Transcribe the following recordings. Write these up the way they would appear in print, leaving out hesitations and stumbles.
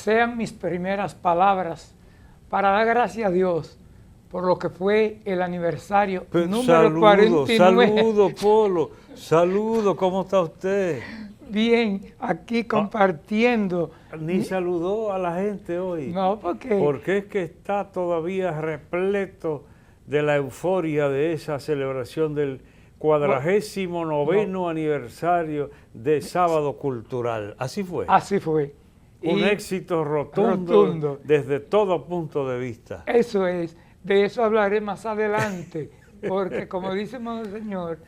sean mis primeras palabras para dar gracias a Dios por lo que fue el aniversario número 49. Saludo, Polo. Saludo, ¿cómo está usted? Bien, aquí compartiendo. Ni saludó a la gente hoy. No, porque... Porque es que está todavía repleto de la euforia de esa celebración del 49º aniversario de Sábado Cultural. Así fue. Así fue. Un éxito rotundo desde todo punto de vista. Eso es. De eso hablaré más adelante, porque como dice Monseñor,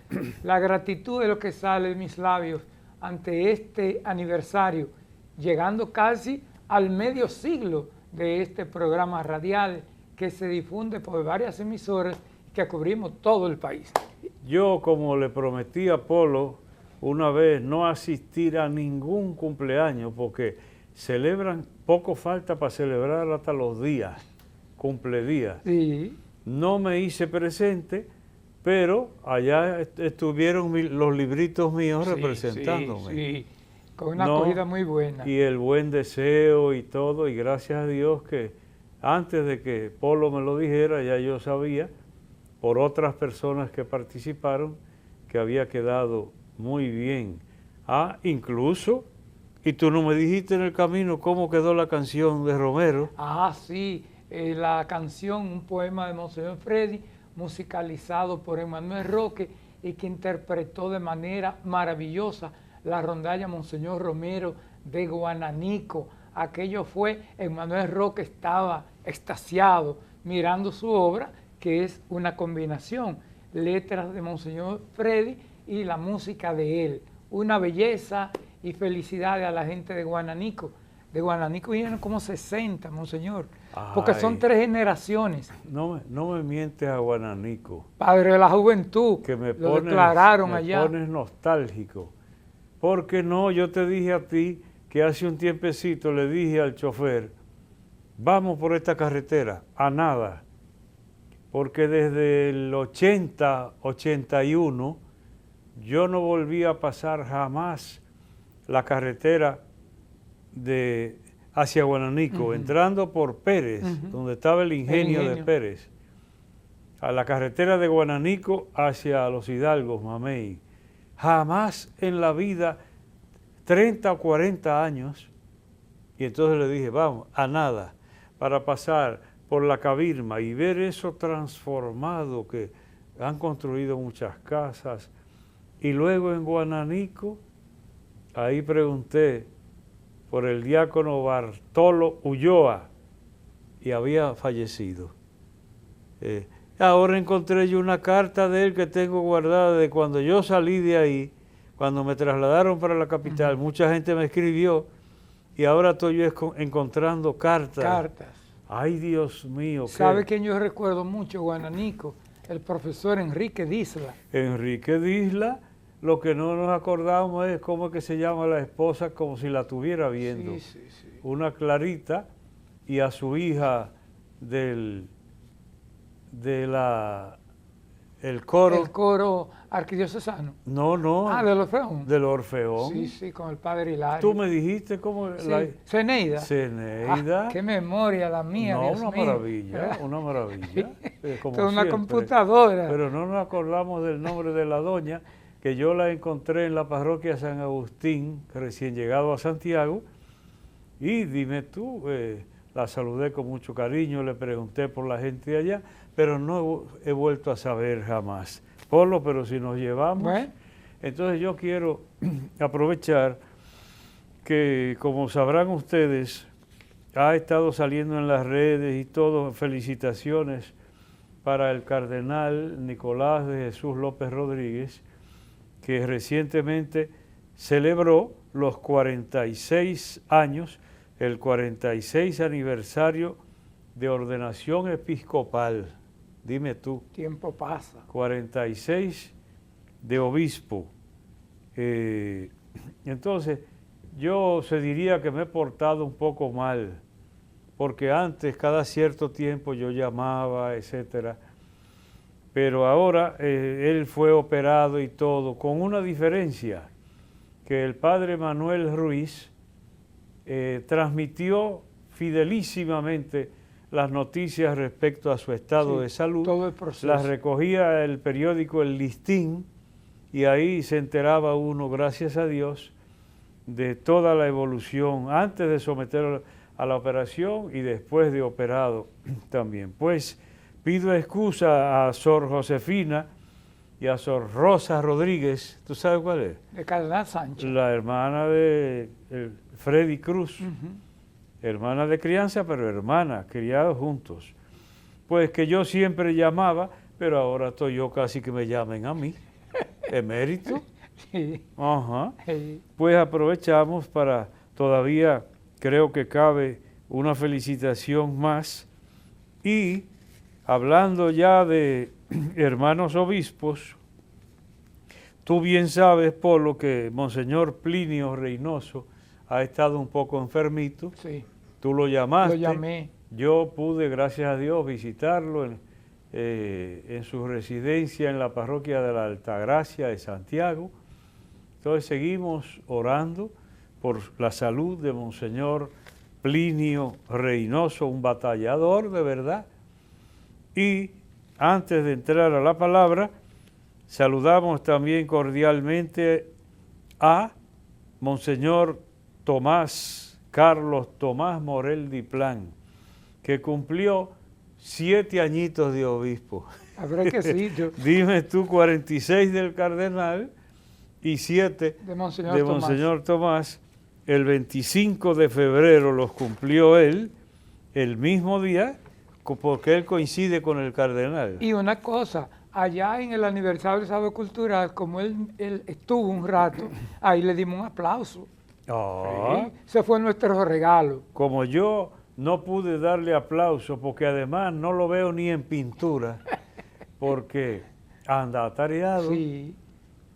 la gratitud es lo que sale de mis labios ante este aniversario, llegando casi al medio siglo de este programa radial que se difunde por varias emisoras que cubrimos todo el país. Yo, como le prometí a Polo una vez, no asistir a ningún cumpleaños, porque celebran, poco falta para celebrar hasta los días. Cumpledías. Sí. No me hice presente, pero allá estuvieron los libritos míos representándome. Sí, con una acogida muy buena. Y el buen deseo y todo, y gracias a Dios que antes de que Polo me lo dijera, ya yo sabía, por otras personas que participaron, que había quedado muy bien. Ah, incluso, y tú no me dijiste en el camino cómo quedó la canción de Romero. Ah, sí. La canción, un poema de Monseñor Freddy, musicalizado por Emmanuel Roque y que interpretó de manera maravillosa la rondalla Monseñor Romero de Guananico. Aquello fue, Emmanuel Roque estaba extasiado mirando su obra, que es una combinación, letras de Monseñor Freddy y la música de él. Una belleza y felicidades a la gente de Guananico. De Guananico vienen como 60, Monseñor. Porque son 3 generaciones. No me mientes a Guananico. Padre de la juventud, que me lo declararon allá. Me pones nostálgico. Porque no, yo te dije a ti que hace un tiempecito le dije al chofer, vamos por esta carretera, a nada. Porque desde el 80, 81, yo no volví a pasar jamás la carretera hacia Guananico, entrando por Pérez, donde estaba el ingenio de Pérez, a la carretera de Guananico hacia Los Hidalgos, Mamey. Jamás en la vida, 30 o 40 años, y entonces le dije, vamos, a nada, para pasar por la Cabirma y ver eso transformado, que han construido muchas casas, y luego en Guananico, ahí pregunté por el diácono Bartolo Ulloa, y había fallecido. Ahora encontré yo una carta de él que tengo guardada de cuando yo salí de ahí, cuando me trasladaron para la capital. Mucha gente me escribió y ahora estoy yo encontrando cartas. Ay, Dios mío. ¿Sabe quién yo recuerdo mucho, Guananico? El profesor Enrique Disla. Enrique Disla. Lo que no nos acordamos es cómo es que se llama la esposa, como si la estuviera viendo. Sí. Una Clarita, y a su hija el coro. El coro arquidiocesano. No. Ah, del Orfeón. Del Orfeón. Sí, con el padre Hilario. Tú me dijiste cómo... Sí. Zeneida. Zeneida. Qué memoria la mía, No, Dios una mío. maravilla, una maravilla. Como Toda una siempre. computadora. Pero no nos acordamos del nombre de la doña, que yo la encontré en la parroquia San Agustín, recién llegado a Santiago, y dime tú, la saludé con mucho cariño, le pregunté por la gente de allá, pero no he vuelto a saber jamás. Polo, pero si nos llevamos, entonces yo quiero aprovechar que, como sabrán ustedes, ha estado saliendo en las redes y todo, felicitaciones para el cardenal Nicolás de Jesús López Rodríguez, que recientemente celebró los 46 años, el 46 aniversario de ordenación episcopal. Dime tú. Tiempo pasa. 46 de obispo. Entonces, yo se diría que me he portado un poco mal, porque antes, cada cierto tiempo, yo llamaba, etcétera. Pero ahora él fue operado y todo, con una diferencia, que el padre Manuel Ruiz transmitió fidelísimamente las noticias respecto a su estado de salud. Todo el proceso. Las recogía el periódico El Listín y ahí se enteraba uno, gracias a Dios, de toda la evolución antes de someterlo a la operación y después de operado también. Pues pido excusa a Sor Josefina y a Sor Rosa Rodríguez. ¿Tú sabes cuál es? De Cardenal Sánchez. La hermana de Freddy Cruz. Hermana de crianza, pero hermana, criados juntos. Pues que yo siempre llamaba, pero ahora estoy yo casi que me llamen a mí. Emérito. Sí. Ajá. Sí. Pues aprovechamos para, todavía creo que cabe una felicitación más. Y hablando ya de hermanos obispos, tú bien sabes, Polo, que Monseñor Plinio Reynoso ha estado un poco enfermito. Sí. Tú lo llamaste. Lo llamé. Yo pude, gracias a Dios, visitarlo en su residencia en la parroquia de la Altagracia de Santiago. Entonces seguimos orando por la salud de Monseñor Plinio Reynoso, un batallador de verdad. Y antes de entrar a la palabra, saludamos también cordialmente a Monseñor Carlos Tomás Morel Diplán, que cumplió 7 añitos de obispo. Habrá que sí. Dime tú, 46 del cardenal y 7 de Monseñor, de Monseñor Tomás. El 25 de febrero los cumplió él, el mismo día, porque él coincide con el cardenal. Y una cosa, allá en el aniversario del Sábado Cultural, como él estuvo un rato, ahí le dimos un aplauso. Ah, Sí, ese fue nuestro regalo. como yo no pude darle aplauso, porque además no lo veo ni en pintura, porque anda atareado Sí,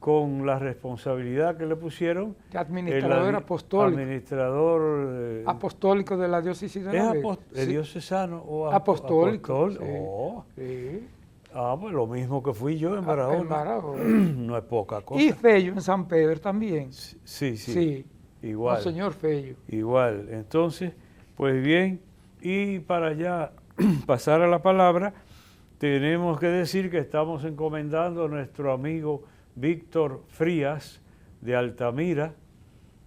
con la responsabilidad que le pusieron. de administrador apostólico. Administrador Apostólico de la diócesis de La Vega. ¿Es Sí. diocesano o Apostólico. Sí. Oh. Sí. Pues lo mismo que fui yo en Barahona. En Barahona. No es poca cosa. Y Fello en San Pedro también. Sí. Sí. Igual. Monseñor Fello. Igual. Entonces, pues bien, y para ya pasar a la palabra, tenemos que decir que estamos encomendando a nuestro amigo Víctor Frías de Altamira,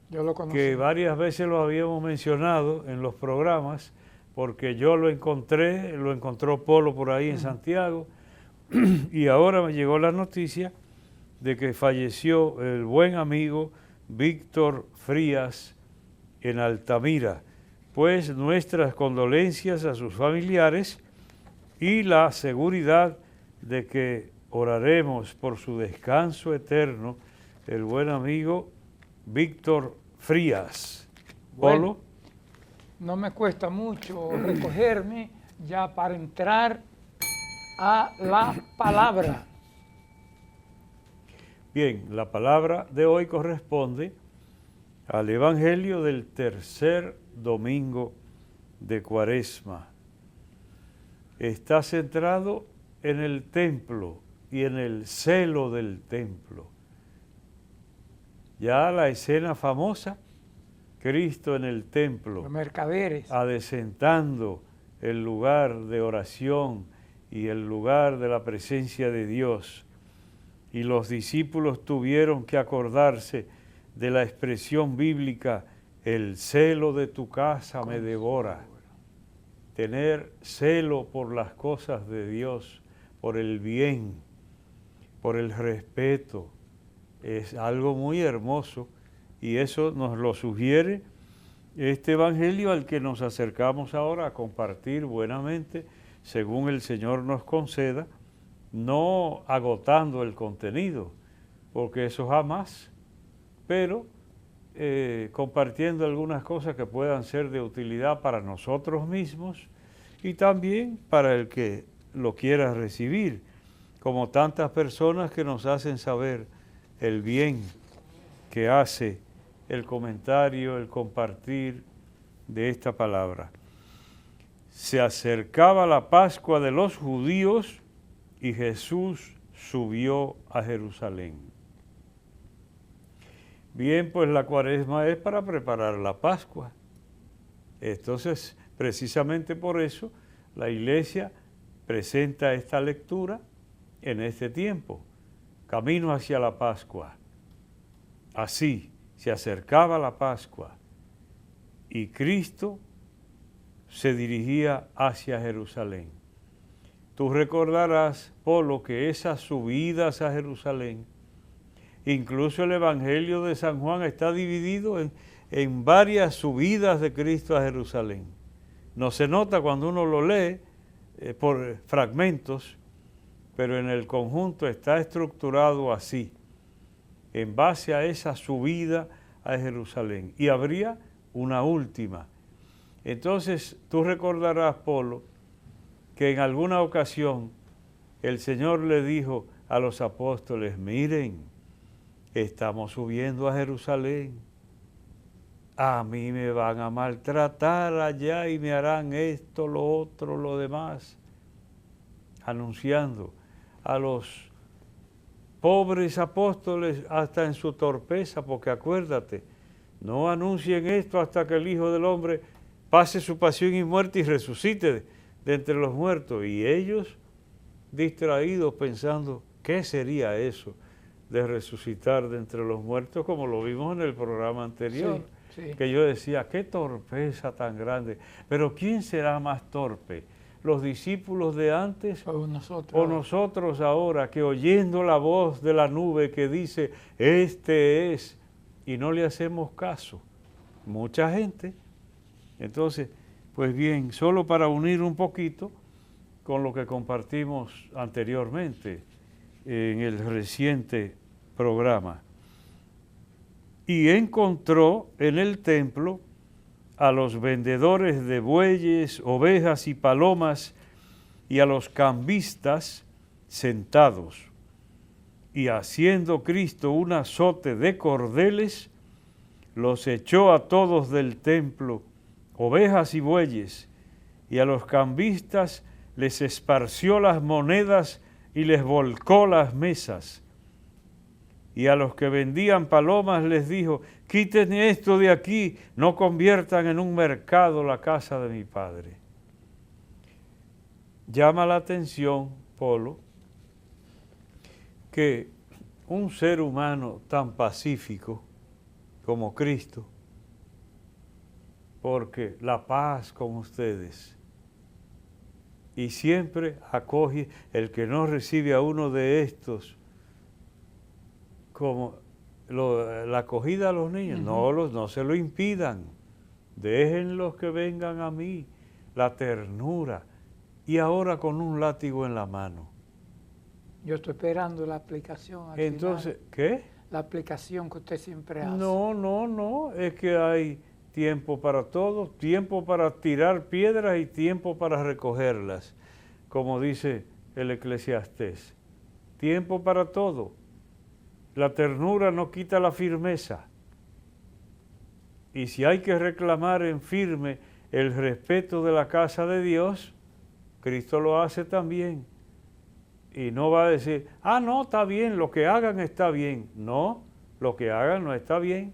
Yo lo conocí. que varias veces lo habíamos mencionado en los programas, porque yo lo encontró Polo por ahí en Santiago, y ahora me llegó la noticia de que falleció el buen amigo Víctor Frías en Altamira. Pues nuestras condolencias a sus familiares y la seguridad de que oraremos por su descanso eterno, el buen amigo Víctor Frías. Bueno, Polo. no me cuesta mucho recogerme ya para entrar a la palabra. Bien, la palabra de hoy corresponde al Evangelio del tercer domingo de Cuaresma. Está centrado en el templo y en el celo del templo. Ya la escena famosa, Cristo en el templo, Los mercaderes. adecentando el lugar de oración y el lugar de la presencia de Dios. Y los discípulos tuvieron que acordarse de la expresión bíblica, el celo de tu casa me devora. Tener celo por las cosas de Dios, por el bien, por el respeto, es algo muy hermoso y eso nos lo sugiere este Evangelio al que nos acercamos ahora a compartir buenamente, según el Señor nos conceda, no agotando el contenido, porque eso jamás, pero compartiendo algunas cosas que puedan ser de utilidad para nosotros mismos y también para el que lo quiera recibir, como tantas personas que nos hacen saber el bien que hace el comentario, el compartir de esta palabra. Se acercaba la Pascua de los judíos y Jesús subió a Jerusalén. Bien, pues la Cuaresma es para preparar la Pascua. Entonces, precisamente por eso, la Iglesia presenta esta lectura en este tiempo, camino hacia la Pascua. Así se acercaba la Pascua y Cristo se dirigía hacia Jerusalén. Tú recordarás, Polo, que esas subidas a Jerusalén, incluso el Evangelio de San Juan está dividido en varias subidas de Cristo a Jerusalén. No se nota cuando uno lo lee por fragmentos, pero en el conjunto está estructurado así, en base a esa subida a Jerusalén. Y habría una última. Entonces, tú recordarás, Polo, que en alguna ocasión el Señor le dijo a los apóstoles, miren, estamos subiendo a Jerusalén. A mí me van a maltratar allá y me harán esto, lo otro, lo demás. Anunciando a los pobres apóstoles hasta en su torpeza, porque acuérdate, no anuncien esto hasta que el Hijo del Hombre pase su pasión y muerte y resucite de entre los muertos. Y ellos distraídos pensando, ¿qué sería eso de resucitar de entre los muertos? Como lo vimos en el programa anterior, sí. Que yo decía, qué torpeza tan grande. Pero ¿quién será más torpe? ¿Los discípulos de antes o nosotros ahora, que oyendo la voz de la nube que dice, este es, y no le hacemos caso? Mucha gente. Entonces, pues bien, solo para unir un poquito con lo que compartimos anteriormente en el reciente programa. Y encontró en el templo a los vendedores de bueyes, ovejas y palomas, y a los cambistas sentados. Y haciendo Cristo un azote de cordeles, los echó a todos del templo, ovejas y bueyes, y a los cambistas les esparció las monedas y les volcó las mesas. Y a los que vendían palomas les dijo, quiten esto de aquí, no conviertan en un mercado la casa de mi Padre. Llama la atención, Polo, que un ser humano tan pacífico como Cristo, porque la paz con ustedes, y siempre acoge el que no recibe a uno de estos, como la acogida a los niños, no se lo impidan, déjenlos que vengan a mí, la ternura, y ahora con un látigo en la mano. Yo estoy esperando la aplicación. Entonces, ¿qué? La aplicación que usted siempre hace. No, es que hay tiempo para todo, tiempo para tirar piedras y tiempo para recogerlas, como dice el Eclesiastés. Tiempo para todo. La ternura no quita la firmeza. Y si hay que reclamar en firme el respeto de la casa de Dios, Cristo lo hace también. Y no va a decir, no, está bien, lo que hagan está bien. No, lo que hagan no está bien.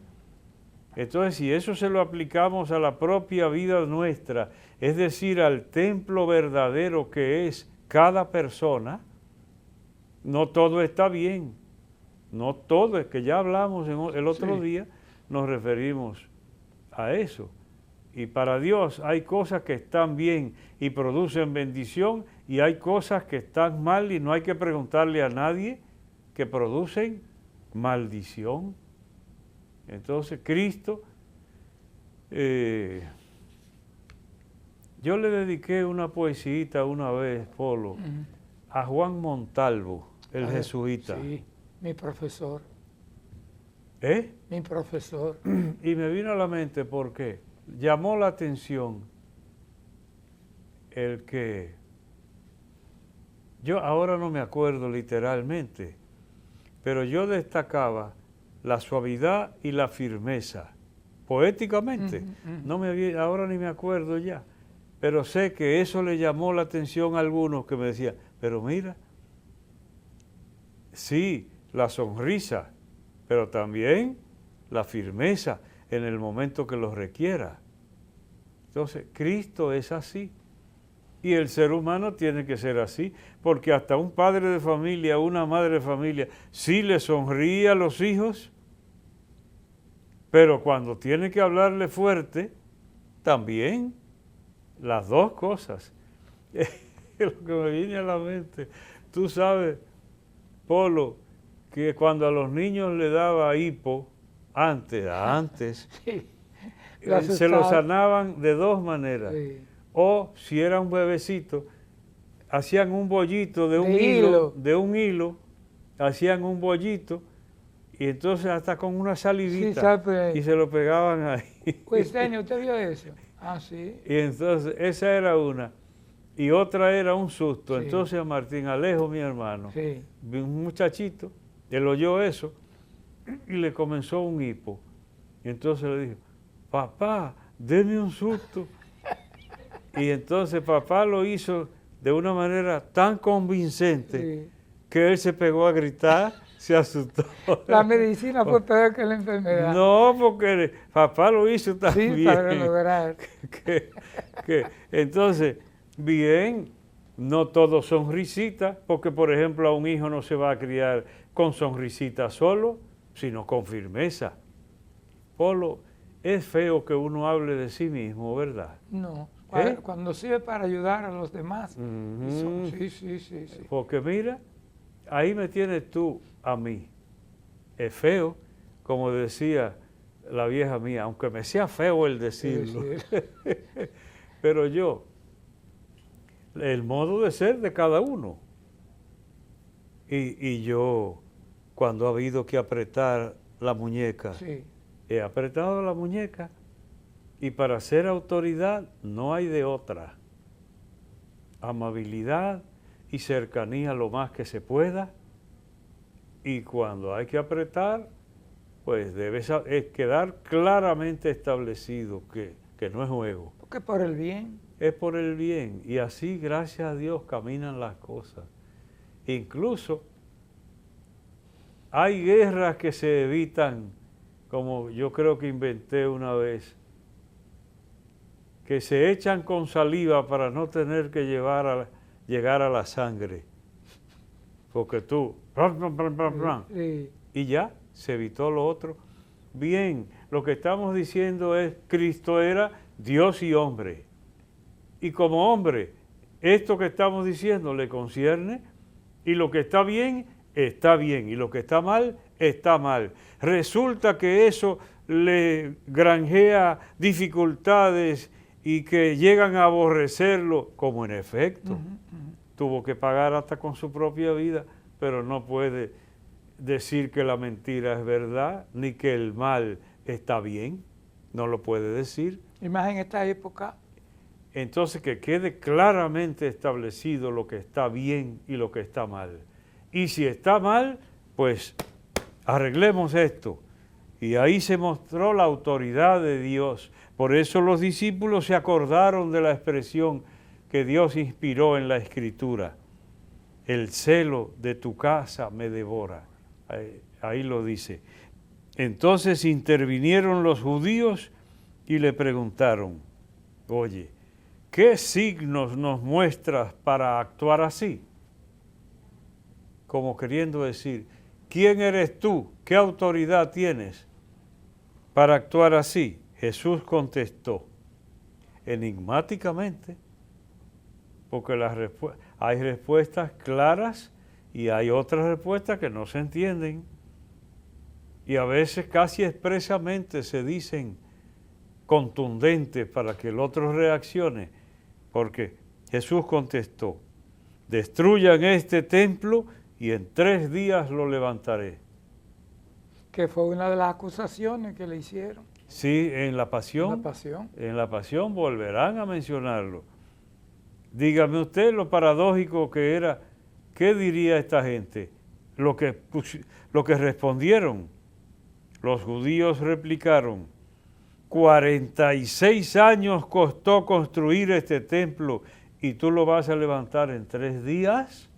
Entonces, si eso se lo aplicamos a la propia vida nuestra, es decir, al templo verdadero que es cada persona, no todo está bien. No todo, es que ya hablamos el otro día, nos referimos a eso. Y para Dios hay cosas que están bien y producen bendición, y hay cosas que están mal y no hay que preguntarle a nadie, que producen maldición. Entonces Cristo, yo le dediqué una poesía una vez, Polo, a Juan Montalvo, el jesuita. Sí, mi profesor. ¿Eh? Mi profesor. Y me vino a la mente porque llamó la atención el que, yo ahora no me acuerdo literalmente, pero yo destacaba la suavidad y la firmeza, poéticamente. Ahora ni me acuerdo ya, pero sé que eso le llamó la atención a algunos que me decían, pero mira, sí, la sonrisa, pero también la firmeza en el momento que lo requiera. Entonces, Cristo es así. Y el ser humano tiene que ser así, porque hasta un padre de familia, una madre de familia, sí le sonríe a los hijos, pero cuando tiene que hablarle fuerte, también, las dos cosas. Lo que me viene a la mente, tú sabes, Polo, que cuando a los niños le daba hipo, antes, Sí, se lo sanaban de dos maneras. sí. O si era un bebecito, hacían un bollito de un hilo, hacían un bollito y entonces hasta con una salivita y se lo pegaban ahí. Pues, ¿usted vio eso? Ah, sí. Y entonces esa era una. Y otra era un susto. Sí. Entonces a Martín Alejo, mi hermano, Sí. un muchachito, él oyó eso y le comenzó un hipo. Y entonces le dijo, papá, deme un susto. Y entonces papá lo hizo de una manera tan convincente Sí. que él se pegó a gritar, se asustó. La medicina fue peor que la enfermedad. No, porque papá lo hizo también. Sí, para lograr. Entonces, bien, no todo sonrisita, porque por ejemplo a un hijo no se va a criar con sonrisita solo, sino con firmeza. Polo, es feo que uno hable de sí mismo, ¿verdad? No, ¿Eh? cuando sirve para ayudar a los demás. Mm. Sí. Porque mira, ahí me tienes tú a mí. Es feo, como decía la vieja mía, aunque me sea feo el decirlo. Sí. Pero yo, el modo de ser de cada uno. Y yo, cuando ha habido que apretar la muñeca, Sí. he apretado la muñeca. Y para ser autoridad no hay de otra. Amabilidad y cercanía lo más que se pueda. Y cuando hay que apretar, pues debe quedar claramente establecido que no es juego. Porque por el bien. Es por el bien. Y así, gracias a Dios, caminan las cosas. Incluso hay guerras que se evitan, como yo creo que inventé una vez, que se echan con saliva para no tener que llegar a la sangre. Porque tú, Sí. y ya, se evitó lo otro. Bien, lo que estamos diciendo es, Cristo era Dios y hombre. Y como hombre, esto que estamos diciendo le concierne, y lo que está bien, y lo que está mal, está mal. Resulta que eso le granjea dificultades y que llegan a aborrecerlo, como en efecto tuvo que pagar hasta con su propia vida, pero no puede decir que la mentira es verdad, ni que el mal está bien, no lo puede decir. Y más en esta época. Entonces que quede claramente establecido lo que está bien y lo que está mal. Y si está mal, pues arreglemos esto. Y ahí se mostró la autoridad de Dios. Por eso los discípulos se acordaron de la expresión que Dios inspiró en la Escritura. El celo de tu casa me devora. Ahí lo dice. Entonces intervinieron los judíos y le preguntaron, oye, ¿qué signos nos muestras para actuar así? Como queriendo decir, ¿quién eres tú? ¿Qué autoridad tienes para actuar así? Jesús contestó, enigmáticamente, porque hay respuestas claras y hay otras respuestas que no se entienden. Y a veces casi expresamente se dicen contundentes para que el otro reaccione, porque Jesús contestó, destruyan este templo y en 3 días lo levantaré. Que fue una de las acusaciones que le hicieron. Sí, en la pasión. En la pasión. En la pasión volverán a mencionarlo. Dígame usted lo paradójico que era. ¿Qué diría esta gente? Lo que respondieron. Los judíos replicaron, 46 años costó construir este templo y tú lo vas a levantar en 3 días.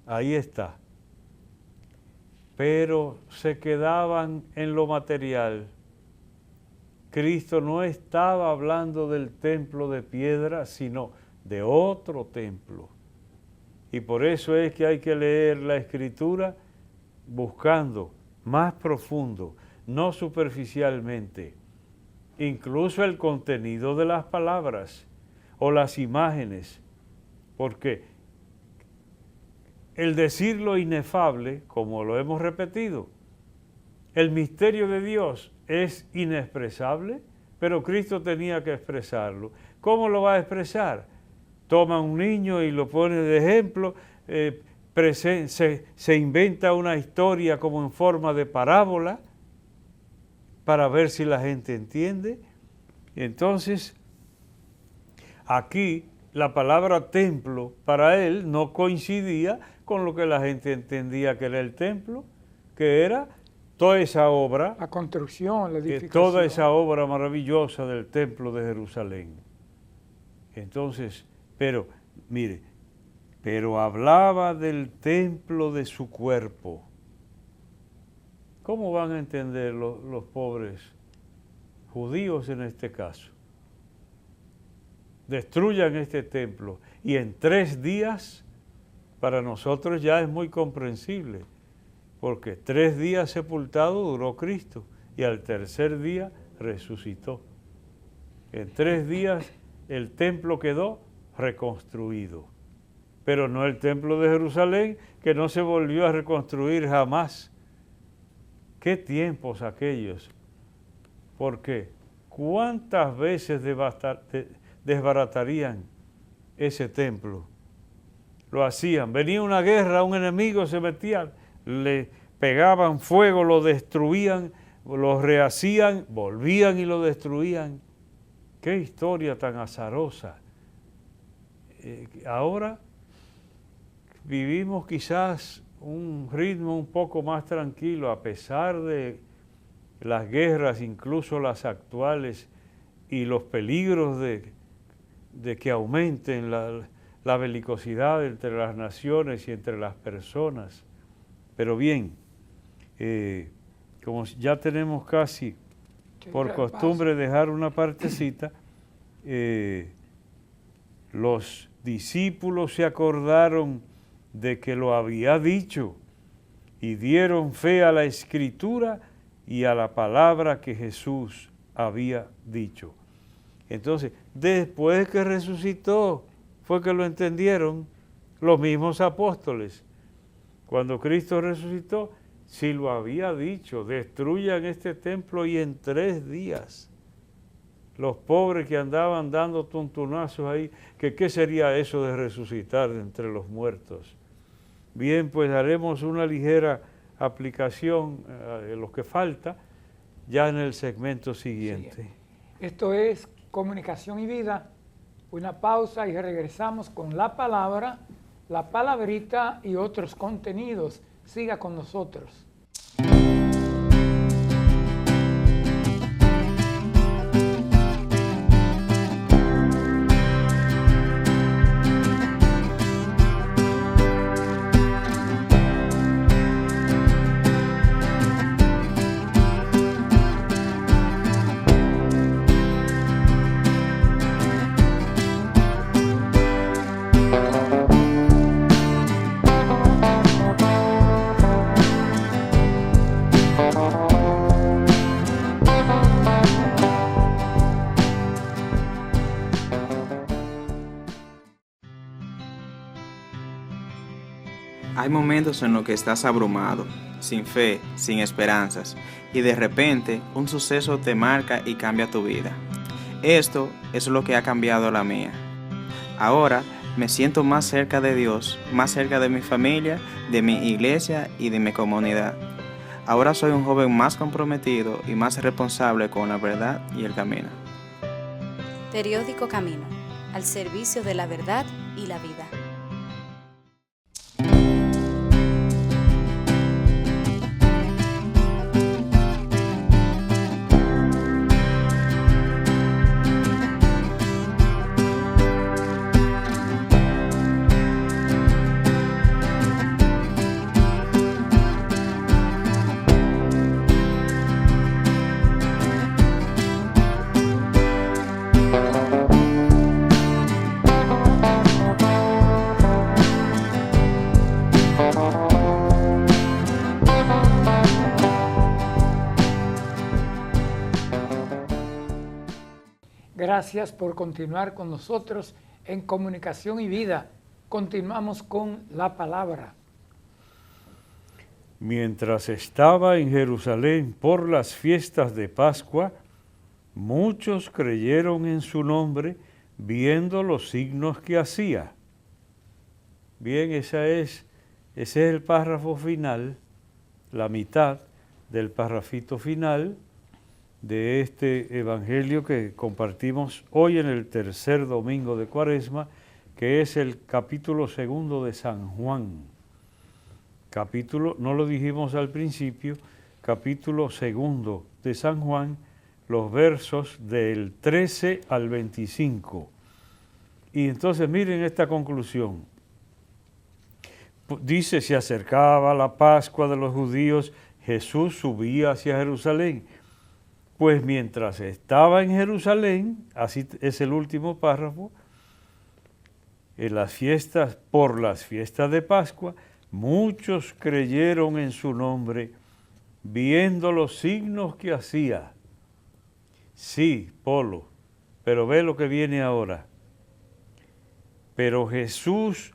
Ahí está. Pero se quedaban en lo material Cristo no estaba hablando del templo de piedra, sino de otro templo. Y por eso es que hay que leer la Escritura buscando más profundo, no superficialmente. Incluso el contenido de las palabras o las imágenes, porque el decir lo inefable, como lo hemos repetido, el misterio de Dios es inexpresable, pero Cristo tenía que expresarlo. ¿Cómo lo va a expresar? Toma un niño y lo pone de ejemplo, se inventa una historia como en forma de parábola para ver si la gente entiende. Entonces, aquí la palabra templo para él no coincidía con lo que la gente entendía que era el templo, que era toda esa obra, la construcción, la edificación, toda esa obra maravillosa del templo de Jerusalén. Entonces, pero mire, pero hablaba del templo de su cuerpo. ¿Cómo van a entender los pobres judíos en este caso? Destruyan este templo y en 3 días, para nosotros ya es muy comprensible, porque 3 días sepultado duró Cristo y al tercer día resucitó. En 3 días el templo quedó reconstruido, pero no el templo de Jerusalén, que no se volvió a reconstruir jamás. ¿Qué tiempos aquellos? Porque ¿cuántas veces desbaratarían ese templo? Lo hacían, venía una guerra, un enemigo se metía, le pegaban fuego, lo destruían, lo rehacían, volvían y lo destruían. Qué historia tan azarosa. Ahora vivimos quizás un ritmo un poco más tranquilo, a pesar de las guerras, incluso las actuales, y los peligros de que aumenten la belicosidad entre las naciones y entre las personas. Pero bien, como ya tenemos casi por costumbre dejar una partecita, los discípulos se acordaron de que lo había dicho y dieron fe a la Escritura y a la palabra que Jesús había dicho. Entonces, después que resucitó, fue que lo entendieron los mismos apóstoles. Cuando Cristo resucitó, si lo había dicho, destruyan este templo y en 3 días. Los pobres que andaban dando tuntunazos ahí, que qué sería eso de resucitar de entre los muertos. Bien, pues haremos una ligera aplicación de lo que falta ya en el segmento siguiente. Sí. Esto es Comunicación y Vida. Una pausa y regresamos con la palabra, la palabrita y otros contenidos. Siga con nosotros. Hay momentos en los que estás abrumado, sin fe, sin esperanzas, y de repente un suceso te marca y cambia tu vida. Esto es lo que ha cambiado la mía. Ahora me siento más cerca de Dios, más cerca de mi familia, de mi iglesia y de mi comunidad. Ahora soy un joven más comprometido y más responsable con la verdad y el camino. Periódico Camino, al servicio de la verdad y la vida. Gracias por continuar con nosotros en Comunicación y Vida. Continuamos con la palabra. Mientras estaba en Jerusalén por las fiestas de Pascua, muchos creyeron en su nombre viendo los signos que hacía. Bien, ese es el párrafo final, la mitad del párrafito final de este evangelio que compartimos hoy en el tercer domingo de Cuaresma, que es el capítulo 2 de San Juan. Capítulo, no lo dijimos al principio, capítulo 2 de San Juan, los versos del 13 al 25. Y entonces miren esta conclusión. Dice, se acercaba la Pascua de los judíos, Jesús subía hacia Jerusalén. Pues mientras estaba en Jerusalén, así es el último párrafo, por las fiestas de Pascua, muchos creyeron en su nombre, viendo los signos que hacía. Sí, Polo, pero ve lo que viene ahora. Pero Jesús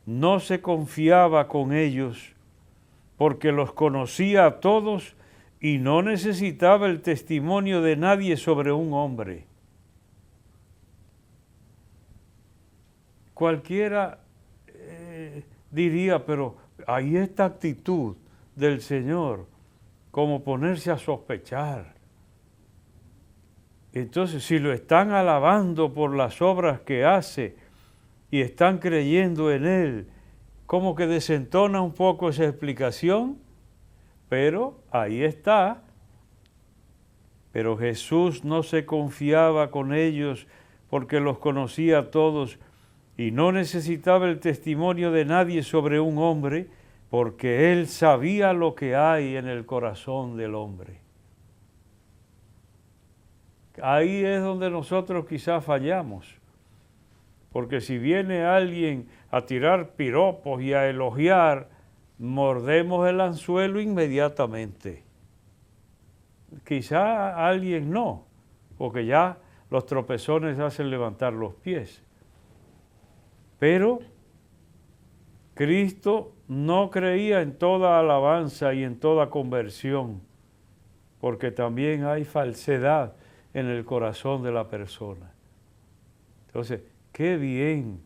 no se confiaba con ellos, porque los conocía a todos y no necesitaba el testimonio de nadie sobre un hombre. Cualquiera diría, pero hay esta actitud del Señor, como ponerse a sospechar. Entonces, si lo están alabando por las obras que hace y están creyendo en Él, como que desentona un poco esa explicación, pero ahí está. Pero Jesús no se confiaba con ellos porque los conocía a todos y no necesitaba el testimonio de nadie sobre un hombre, porque Él sabía lo que hay en el corazón del hombre. Ahí es donde nosotros quizás fallamos, porque si viene alguien a tirar piropos y a elogiar, mordemos el anzuelo inmediatamente. Quizá alguien no, porque ya los tropezones hacen levantar los pies. Pero Cristo no creía en toda alabanza y en toda conversión, porque también hay falsedad en el corazón de la persona. Entonces, qué bien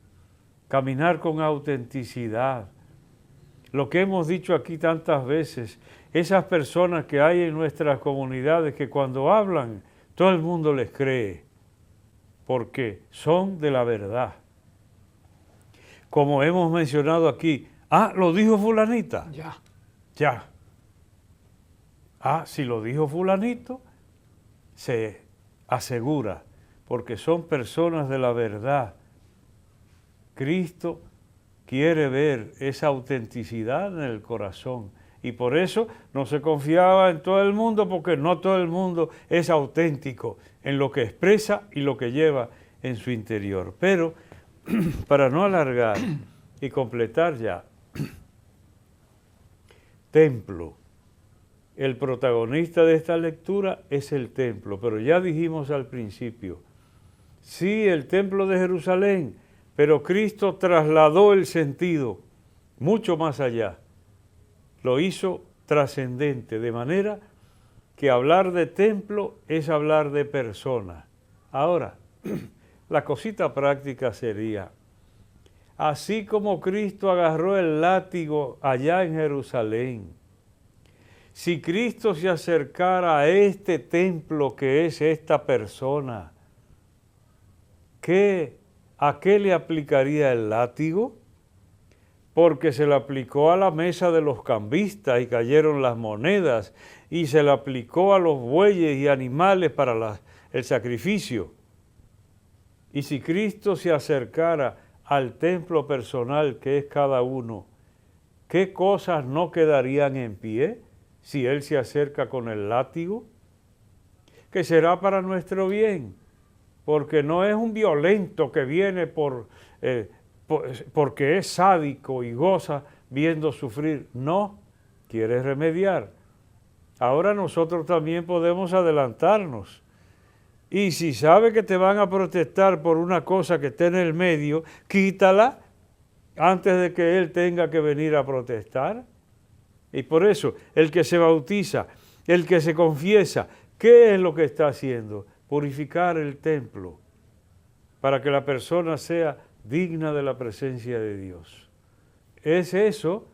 caminar con autenticidad. Lo que hemos dicho aquí tantas veces, esas personas que hay en nuestras comunidades que cuando hablan, todo el mundo les cree, porque son de la verdad. Como hemos mencionado aquí, lo dijo fulanita. Ya. Si lo dijo fulanito, se asegura, porque son personas de la verdad. Cristo quiere ver esa autenticidad en el corazón y por eso no se confiaba en todo el mundo, porque no todo el mundo es auténtico en lo que expresa y lo que lleva en su interior. Pero para no alargar y completar ya, templo. El protagonista de esta lectura es el templo, pero ya dijimos al principio, sí, el templo de Jerusalén, pero Cristo trasladó el sentido mucho más allá. Lo hizo trascendente, de manera que hablar de templo es hablar de persona. Ahora, la cosita práctica sería, así como Cristo agarró el látigo allá en Jerusalén, si Cristo se acercara a este templo que es esta persona, ¿a qué le aplicaría el látigo? Porque se le aplicó a la mesa de los cambistas y cayeron las monedas, y se le aplicó a los bueyes y animales para el sacrificio. Y si Cristo se acercara al templo personal que es cada uno, ¿qué cosas no quedarían en pie si Él se acerca con el látigo? Que será para nuestro bien, porque no es un violento que viene porque es sádico y goza viendo sufrir. No, quiere remediar. Ahora nosotros también podemos adelantarnos. Y si sabe que te van a protestar por una cosa que esté en el medio, quítala antes de que él tenga que venir a protestar. Y por eso, el que se bautiza, el que se confiesa, ¿qué es lo que está haciendo? Purificar el templo para que la persona sea digna de la presencia de Dios. ¿Es eso?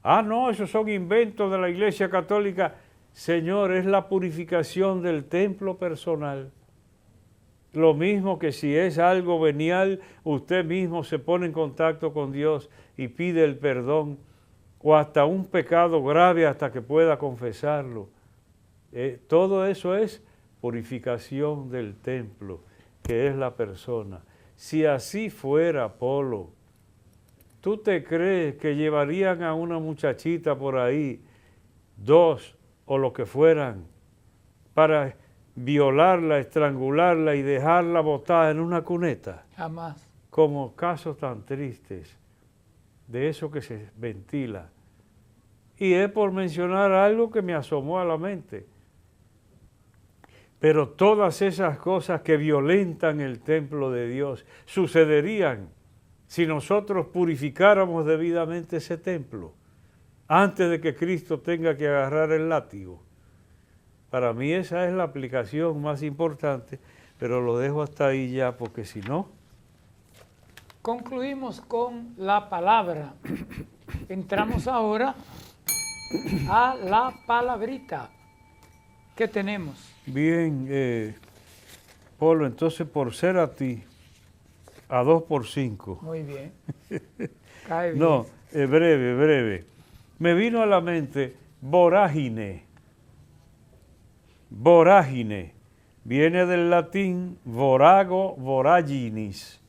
Ah, no, esos son inventos de la Iglesia Católica. Señor, es la purificación del templo personal. Lo mismo que si es algo venial, usted mismo se pone en contacto con Dios y pide el perdón, o hasta un pecado grave hasta que pueda confesarlo. Todo eso es purificación del templo, que es la persona. Si así fuera, Polo, ¿tú te crees que llevarían a una muchachita por ahí, 2 o lo que fueran, para violarla, estrangularla y dejarla botada en una cuneta? Jamás. Como casos tan tristes de eso que se ventila. Y es por mencionar algo que me asomó a la mente. Pero todas esas cosas que violentan el templo de Dios sucederían si nosotros purificáramos debidamente ese templo antes de que Cristo tenga que agarrar el látigo. Para mí esa es la aplicación más importante, pero lo dejo hasta ahí ya, porque si no... Concluimos con la palabra. Entramos ahora a la palabrita. ¿Qué tenemos? Bien, Polo, entonces por ser a ti, a 2 por 5. Muy bien. Cae bien. No, breve. Me vino a la mente vorágine. Vorágine. Viene del latín vorago, voraginis.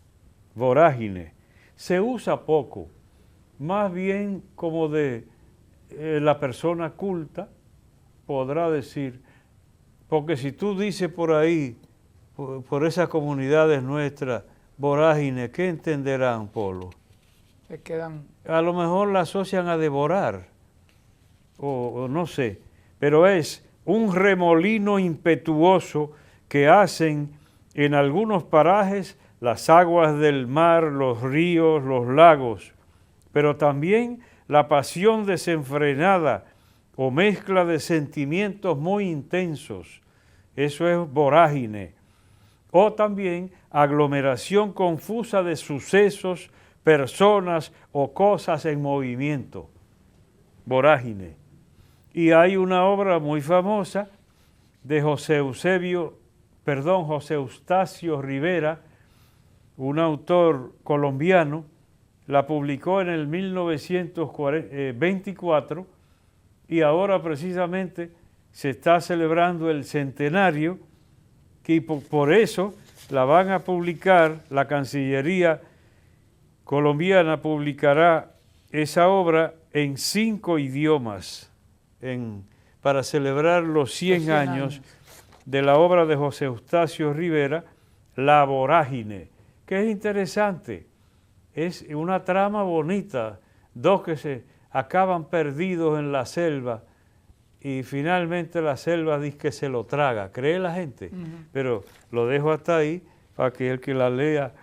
Vorágine. Se usa poco, más bien como de la persona culta podrá decir, porque si tú dices por ahí, por esas comunidades nuestras, vorágine, ¿qué entenderán, Polo? Se quedan... A lo mejor la asocian a devorar, o no sé, pero es un remolino impetuoso que hacen en algunos parajes las aguas del mar, los ríos, los lagos, pero también la pasión desenfrenada o mezcla de sentimientos muy intensos, eso es vorágine, o también aglomeración confusa de sucesos, personas o cosas en movimiento, vorágine. Y hay una obra muy famosa de José Eustacio Rivera, un autor colombiano, la publicó en el 1924 y ahora precisamente se está celebrando el centenario y por eso la van a publicar, la Cancillería colombiana publicará esa obra en 5 idiomas para celebrar los 100 años de la obra de José Eustacio Rivera, La Vorágine, que es interesante, es una trama bonita, 2 que se acaban perdidos en la selva y finalmente la selva dice que se lo traga, cree la gente, pero lo dejo hasta ahí para que el que la lea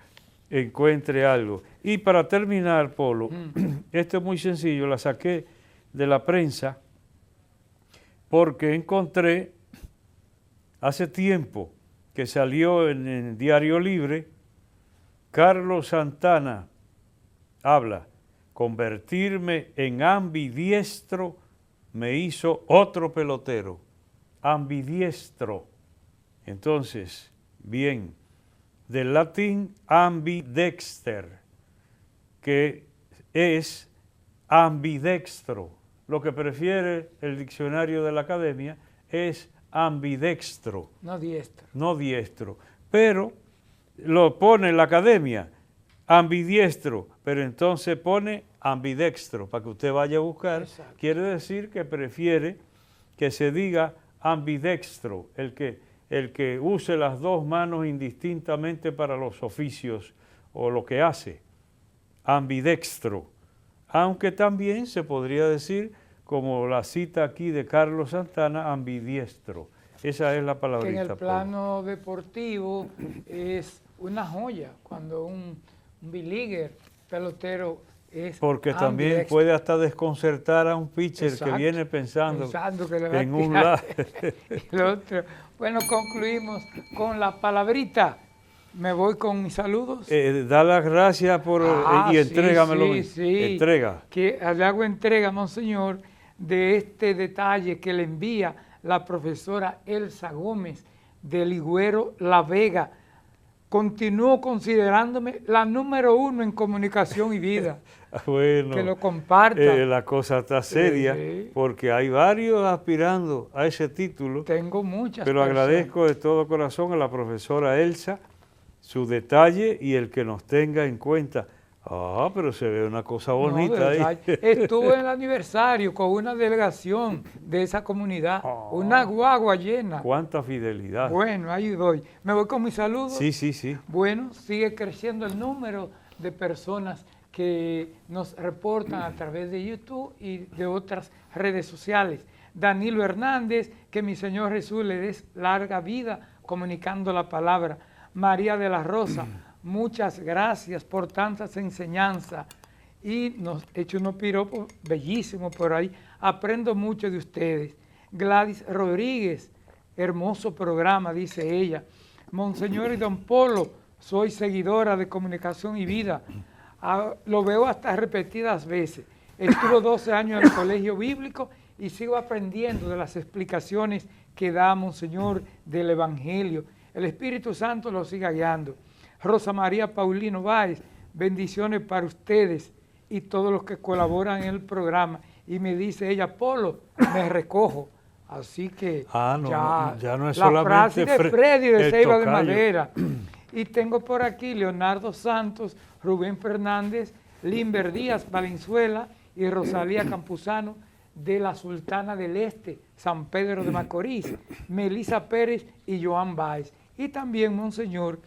encuentre algo. Y para terminar, Polo, esto es muy sencillo, la saqué de la prensa porque encontré hace tiempo que salió en el Diario Libre, Carlos Santana habla, convertirme en ambidiestro me hizo otro pelotero, ambidiestro. Entonces, bien, del latín ambidexter, que es ambidextro. Lo que prefiere el diccionario de la academia es ambidextro. No diestro. No diestro. Pero lo pone la academia, ambidiestro, pero entonces pone ambidextro, para que usted vaya a buscar. Exacto. Quiere decir que prefiere que se diga ambidextro, el que use las 2 manos indistintamente para los oficios o lo que hace, ambidextro. Aunque también se podría decir, como la cita aquí de Carlos Santana, ambidiestro. Esa es la que palabrita. en el Polo. plano deportivo es una joya cuando un big-leaguer, pelotero, es Porque también ambidextro. puede hasta desconcertar a un pitcher Exacto, que viene pensando que le va a en un tirar lado. el otro. Bueno, concluimos con la palabrita. Me voy con mis saludos. Da las gracias por y entrégamelo. Sí. Entrega. Que le hago entrega, monseñor, de este detalle que le envía la profesora Elsa Gómez de Ligüero La Vega. Continúo considerándome la número 1 en comunicación y vida. Bueno, Que lo comparta. La cosa está seria Sí. porque hay varios aspirando a ese título. Tengo muchas Pero personas. agradezco de todo corazón a la profesora Elsa su detalle y el que nos tenga en cuenta. Ah, pero se ve una cosa No, bonita de ahí. verdad. Estuve en el aniversario con una delegación de esa comunidad, Ah. una guagua llena. Cuánta fidelidad. Bueno, ahí doy. Me voy con mis saludos. Sí. Bueno, sigue creciendo el número de personas que nos reportan a través de YouTube y de otras redes sociales. Danilo Hernández, que mi Señor Jesús le dé larga vida comunicando la palabra. María de la Rosa, muchas gracias por tantas enseñanzas y nos hecho unos piropos bellísimos por ahí. Aprendo mucho de ustedes. Gladys Rodríguez, hermoso programa, dice ella. Monseñor y Don Polo, soy seguidora de Comunicación y Vida. Lo veo hasta repetidas veces. Estuve 12 años en el colegio bíblico y sigo aprendiendo de las explicaciones que da Monseñor del Evangelio. El Espíritu Santo lo siga guiando. Rosa María Paulino Báez, bendiciones para ustedes y todos los que colaboran en el programa. Y me dice ella, Polo, me recojo. Así que ya no es la solamente frase de Freddy de el Ceiba de tocayo. Madera. Y tengo por aquí Leonardo Santos, Rubén Fernández, Limber Díaz Valenzuela y Rosalía Campuzano de la Sultana del Este, San Pedro de Macorís, Melisa Pérez y Joan Báez. Y también, Monseñor,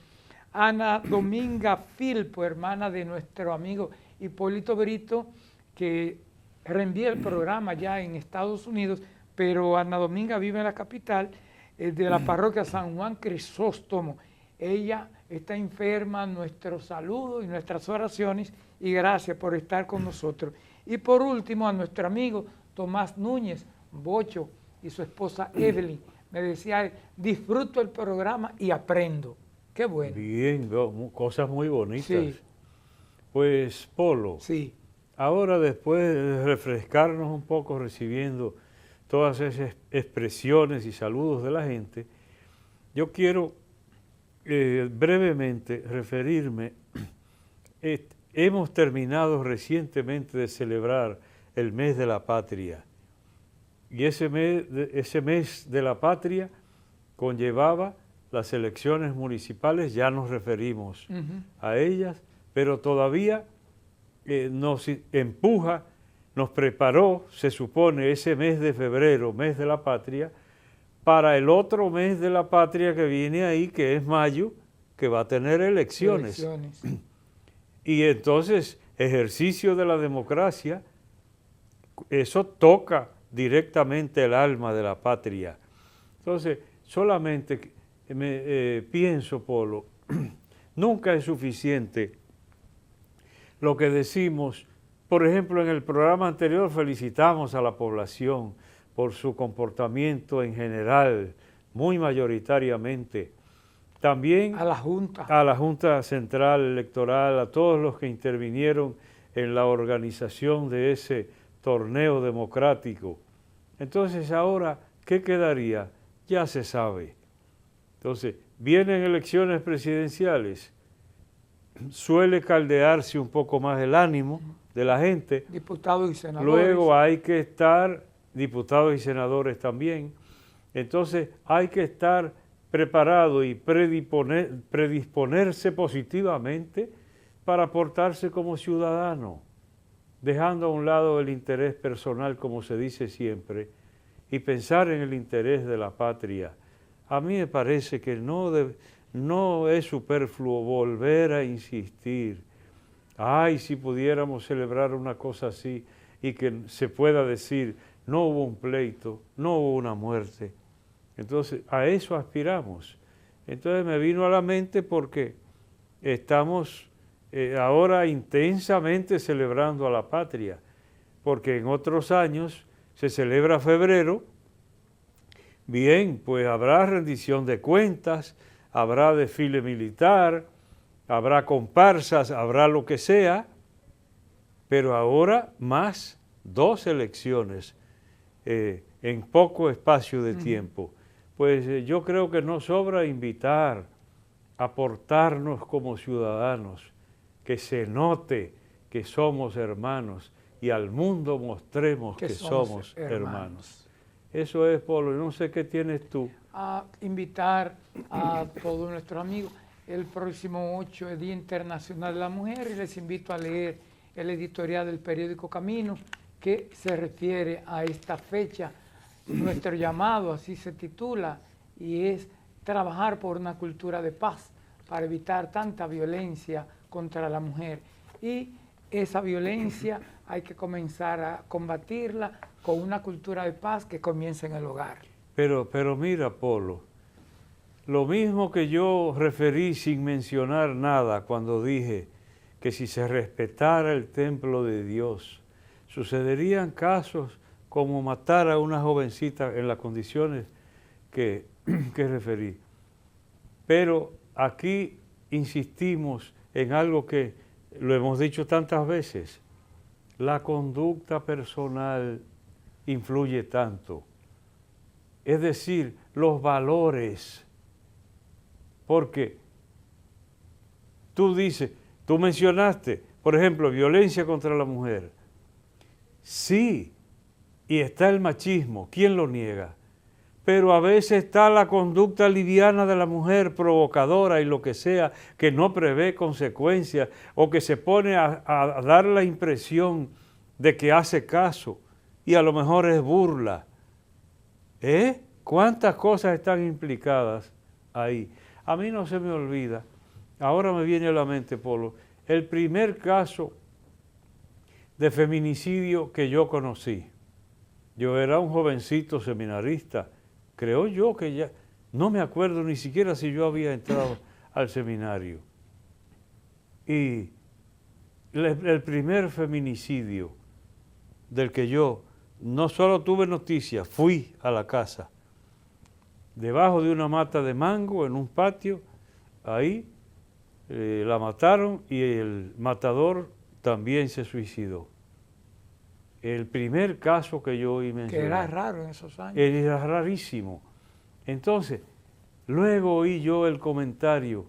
Ana Dominga Filpo, hermana de nuestro amigo Hipólito Brito, que reenvía el programa ya en Estados Unidos, pero Ana Dominga vive en la capital de la parroquia San Juan Crisóstomo. Ella está enferma, nuestro saludo y nuestras oraciones, y gracias por estar con nosotros. Y por último, a nuestro amigo Tomás Núñez, Bocho, y su esposa Evelyn. Me decía él, disfruto el programa y aprendo. Qué bueno. Bien, cosas muy bonitas. Sí. Pues, Polo, Sí. ahora después de refrescarnos un poco recibiendo todas esas expresiones y saludos de la gente, yo quiero brevemente referirme. Hemos terminado recientemente de celebrar el mes de la patria y ese mes de la patria conllevaba las elecciones municipales, ya nos referimos a ellas, pero todavía nos empuja, nos preparó, se supone, ese mes de febrero, mes de la patria, para el otro mes de la patria que viene ahí, que es mayo, que va a tener elecciones. Y entonces, ejercicio de la democracia, eso toca directamente el alma de la patria. Entonces, solamente pienso, Polo, nunca es suficiente lo que decimos. Por ejemplo, en el programa anterior felicitamos a la población por su comportamiento en general, muy mayoritariamente. También a la Junta. A la Junta Central Electoral, a todos los que intervinieron en la organización de ese torneo democrático. Entonces ahora, ¿qué quedaría? Ya se sabe. Entonces, vienen elecciones presidenciales, suele caldearse un poco más el ánimo de la gente. Diputados y senadores. Luego hay que estar, diputados y senadores también, entonces hay que estar preparado y predisponerse positivamente para portarse como ciudadano, dejando a un lado el interés personal, como se dice siempre, y pensar en el interés de la patria. A mí me parece que no es superfluo volver a insistir. Ay, si pudiéramos celebrar una cosa así y que se pueda decir, no hubo un pleito, no hubo una muerte. Entonces, a eso aspiramos. Entonces me vino a la mente porque estamos ahora intensamente celebrando a la patria, porque en otros años se celebra febrero. Bien, pues habrá rendición de cuentas, habrá desfile militar, habrá comparsas, habrá lo que sea, pero ahora más 2 elecciones en poco espacio de tiempo. Pues yo creo que no sobra invitar, aportarnos como ciudadanos, que se note que somos hermanos y al mundo mostremos que somos hermanos. Eso es, Polo. No sé qué tienes tú. A invitar a todos nuestros amigos. El próximo 8 es Día Internacional de la Mujer y les invito a leer el editorial del periódico Camino que se refiere a esta fecha. Nuestro llamado, así se titula, y es trabajar por una cultura de paz para evitar tanta violencia contra la mujer. Y esa violencia hay que comenzar a combatirla con una cultura de paz que comienza en el hogar. Pero mira, Polo, lo mismo que yo referí sin mencionar nada cuando dije que si se respetara el templo de Dios, sucederían casos como matar a una jovencita en las condiciones que referí. Pero aquí insistimos en algo que lo hemos dicho tantas veces. La conducta personal influye tanto. Es decir, los valores. Porque tú dices, tú mencionaste, por ejemplo, violencia contra la mujer. Sí, y está el machismo, ¿quién lo niega? Pero a veces está la conducta liviana de la mujer, provocadora y lo que sea, que no prevé consecuencias o que se pone a dar la impresión de que hace caso y a lo mejor es burla. ¿Cuántas cosas están implicadas ahí? A mí no se me olvida, ahora me viene a la mente, Polo, el primer caso de feminicidio que yo conocí. Yo era un jovencito seminarista, creo yo que ya, no me acuerdo ni siquiera si yo había entrado al seminario. Y el primer feminicidio del que yo no solo tuve noticia, fui a la casa, debajo de una mata de mango en un patio, ahí la mataron y el matador también se suicidó. El primer caso que yo oí mencionar. Que era raro en esos años. Era rarísimo. Entonces, luego oí yo el comentario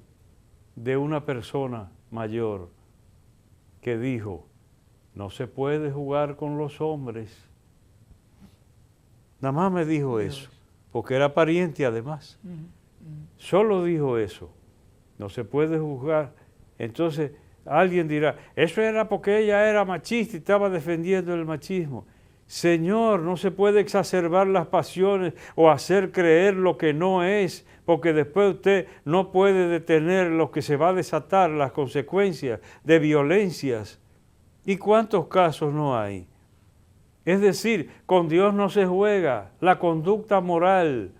de una persona mayor que dijo, no se puede jugar con los hombres. Nada más me dijo eso, porque era pariente además. Solo dijo eso, no se puede jugar. Entonces, alguien dirá, eso era porque ella era machista y estaba defendiendo el machismo. Señor, no se puede exacerbar las pasiones o hacer creer lo que no es, porque después usted no puede detener lo que se va a desatar, las consecuencias de violencias. ¿Y cuántos casos no hay? Es decir, con Dios no se juega, la conducta moral,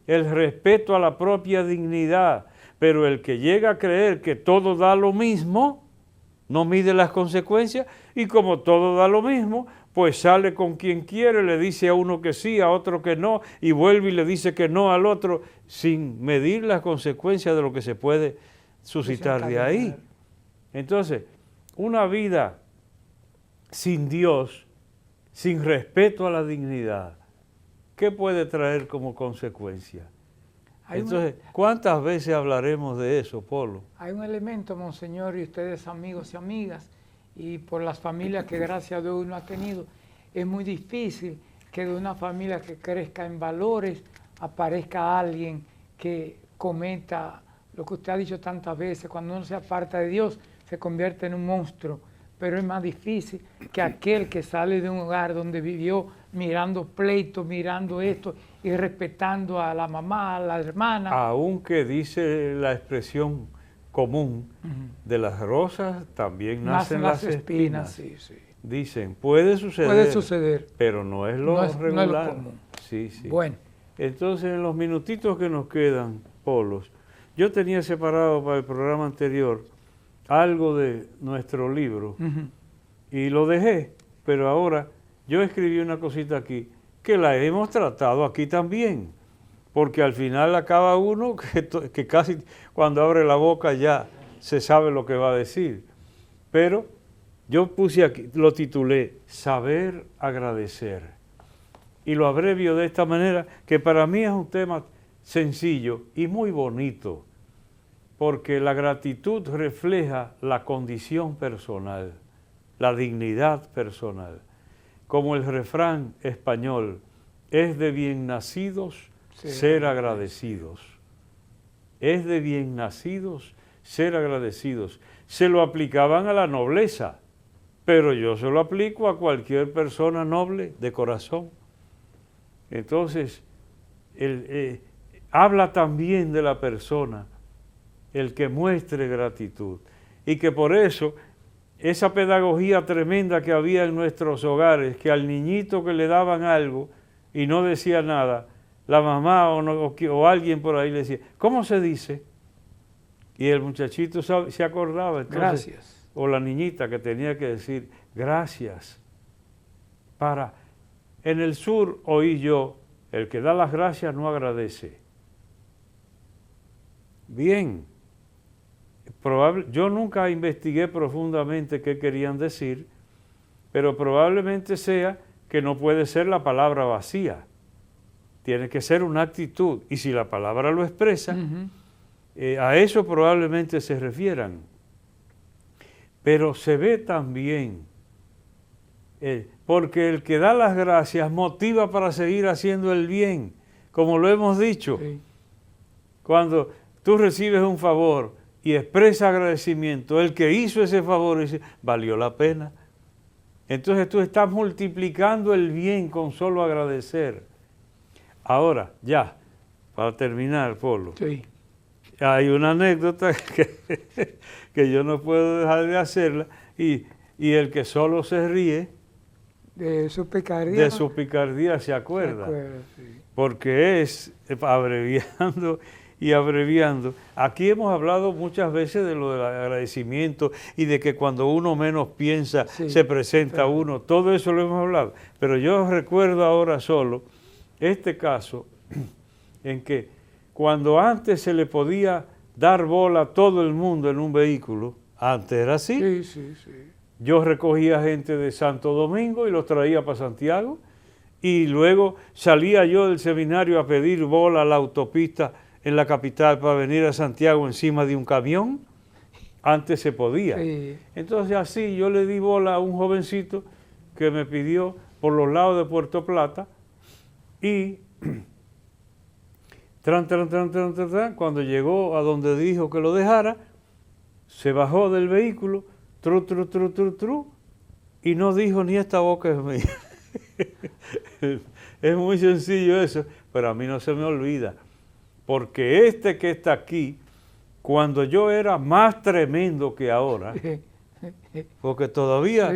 el respeto a la propia dignidad, pero el que llega a creer que todo da lo mismo, no mide las consecuencias y como todo da lo mismo, pues sale con quien quiere, le dice a uno que sí, a otro que no, y vuelve y le dice que no al otro, sin medir las consecuencias de lo que se puede suscitar de ahí. Entonces, una vida sin Dios, sin respeto a la dignidad, ¿qué puede traer como consecuencia? Entonces, ¿cuántas veces hablaremos de eso, Polo? Hay un elemento, Monseñor, y ustedes amigos y amigas, y por las familias que gracias a Dios uno ha tenido, es muy difícil que de una familia que crezca en valores aparezca alguien que cometa lo que usted ha dicho tantas veces, cuando uno se aparta de Dios se convierte en un monstruo, pero es más difícil que aquel que sale de un hogar donde vivió mirando pleitos, mirando esto y respetando a la mamá, a la hermana. Aunque dice la expresión común, de las rosas también nacen las espinas. Sí, sí. Dicen, puede suceder, puede suceder, pero no es lo regular. No es lo común. Sí, sí. Bueno, Entonces, en los minutitos que nos quedan, Polos, yo tenía separado para el programa anterior algo de nuestro libro y lo dejé, pero ahora yo escribí una cosita aquí que la hemos tratado aquí también, porque al final acaba uno que casi cuando abre la boca ya se sabe lo que va a decir. Pero yo puse aquí, lo titulé Saber agradecer. Y lo abrevio de esta manera, que para mí es un tema sencillo y muy bonito, porque la gratitud refleja la condición personal, la dignidad personal. Como el refrán español, es de bien nacidos ser agradecidos. Es de bien nacidos ser agradecidos. Se lo aplicaban a la nobleza, pero yo se lo aplico a cualquier persona noble de corazón. Entonces, habla también de la persona, el que muestre gratitud. Y que por eso, esa pedagogía tremenda que había en nuestros hogares, que al niñito que le daban algo y no decía nada, la mamá o alguien por ahí le decía, ¿cómo se dice? Y el muchachito se acordaba. Entonces, gracias. O la niñita que tenía que decir, gracias. En el sur oí yo, el que da las gracias no agradece. Bien, yo nunca investigué profundamente qué querían decir, pero probablemente sea que no puede ser la palabra vacía. Tiene que ser una actitud, y si la palabra lo expresa, a eso probablemente se refieran. Pero se ve también, porque el que da las gracias motiva para seguir haciendo el bien, como lo hemos dicho. Sí. Cuando tú recibes un favor y expresa agradecimiento, el que hizo ese favor dice, valió la pena. Entonces tú estás multiplicando el bien con solo agradecer. Ahora, ya, para terminar, Polo, Sí. hay una anécdota que yo no puedo dejar de hacerla, y el que solo se ríe De su picardía. se acuerda. Sí. Porque es abreviando y abreviando. Aquí hemos hablado muchas veces de lo del agradecimiento y de que cuando uno menos piensa se presenta uno. Todo eso lo hemos hablado. Pero yo recuerdo ahora solo este caso en que cuando antes se le podía dar bola a todo el mundo en un vehículo, antes era así. Sí. Yo recogía gente de Santo Domingo y los traía para Santiago, y luego salía yo del seminario a pedir bola a la autopista en la capital para venir a Santiago encima de un camión. Antes se podía. Sí. Entonces así yo le di bola a un jovencito que me pidió por los lados de Puerto Plata, y cuando llegó a donde dijo que lo dejara, se bajó del vehículo, y no dijo ni esta boca es mía. Es muy sencillo eso, pero a mí no se me olvida, porque este que está aquí, cuando yo era más tremendo que ahora, porque todavía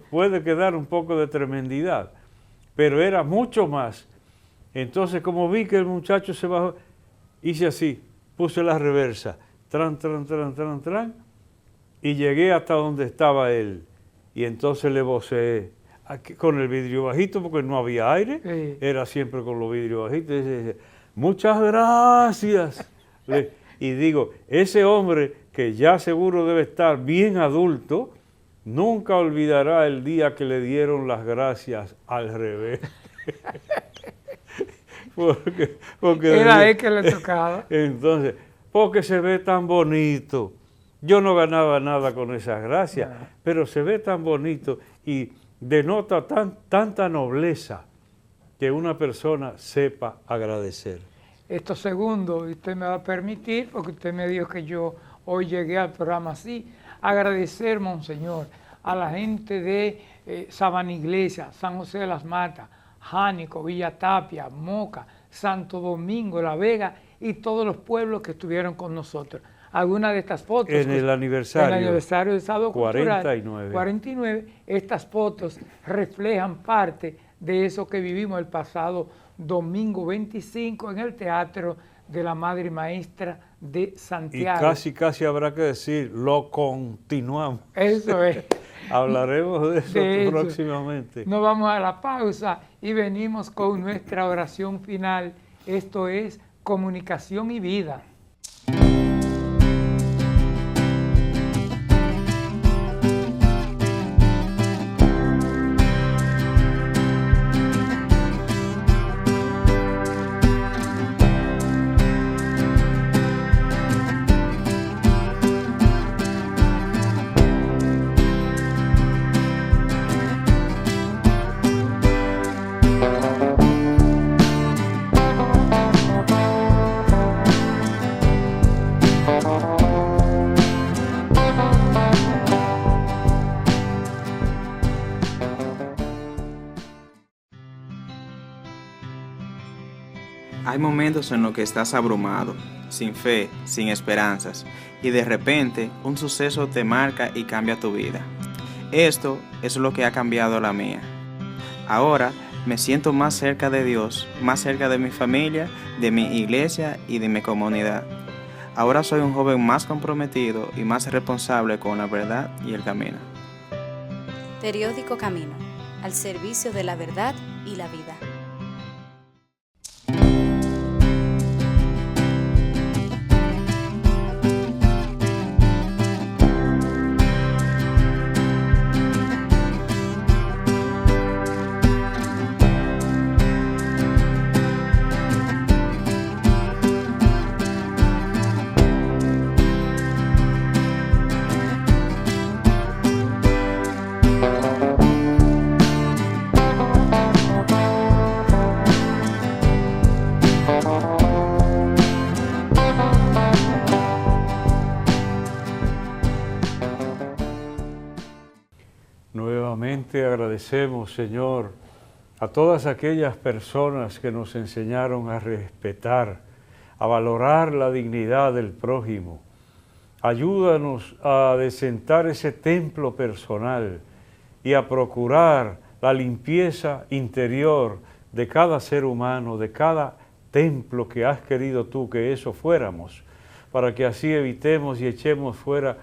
puede quedar un poco de tremendidad, pero era mucho más. Entonces, como vi que el muchacho se bajó, hice así, puse la reversa, y llegué hasta donde estaba él. Y entonces le voceé, con el vidrio bajito, porque no había aire, era siempre con los vidrios bajitos, y dice, muchas gracias. Y digo, ese hombre que ya seguro debe estar bien adulto, nunca olvidará el día que le dieron las gracias al revés. porque Era él que le tocaba. Entonces, porque se ve tan bonito. Yo no ganaba nada con esas gracias, pero se ve tan bonito y denota tanta nobleza que una persona sepa agradecer. Esto segundo, usted me va a permitir, porque usted me dijo que yo hoy llegué al programa así, agradecer, Monseñor, a la gente de Sabana Iglesia, San José de las Matas, Jánico, Villa Tapia, Moca, Santo Domingo, La Vega y todos los pueblos que estuvieron con nosotros. Algunas de estas fotos, en el aniversario de Sábado 49. Cultural 49, estas fotos reflejan parte de eso que vivimos el pasado domingo 25 en el Teatro de la Madre Maestra de Santiago. Y casi habrá que decir, lo continuamos. Eso es. Hablaremos de eso próximamente. Nos vamos a la pausa y venimos con nuestra oración final. Esto es Comunicación y Vida. Hay momentos en los que estás abrumado, sin fe, sin esperanzas, y de repente un suceso te marca y cambia tu vida. Esto es lo que ha cambiado la mía. Ahora me siento más cerca de Dios, más cerca de mi familia, de mi iglesia y de mi comunidad. Ahora soy un joven más comprometido y más responsable con la verdad y el camino. Periódico Camino, al servicio de la verdad y la vida. Nuevamente agradecemos, Señor, a todas aquellas personas que nos enseñaron a respetar, a valorar la dignidad del prójimo. Ayúdanos a desentar ese templo personal y a procurar la limpieza interior de cada ser humano, de cada templo que has querido tú que eso fuéramos, para que así evitemos y echemos fuera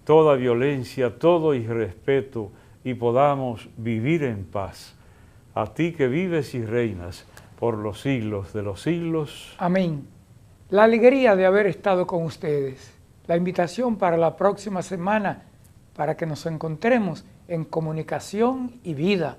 toda violencia, todo irrespeto, y podamos vivir en paz. A ti que vives y reinas por los siglos de los siglos. Amén. La alegría de haber estado con ustedes. La invitación para la próxima semana para que nos encontremos en Comunicación y Vida.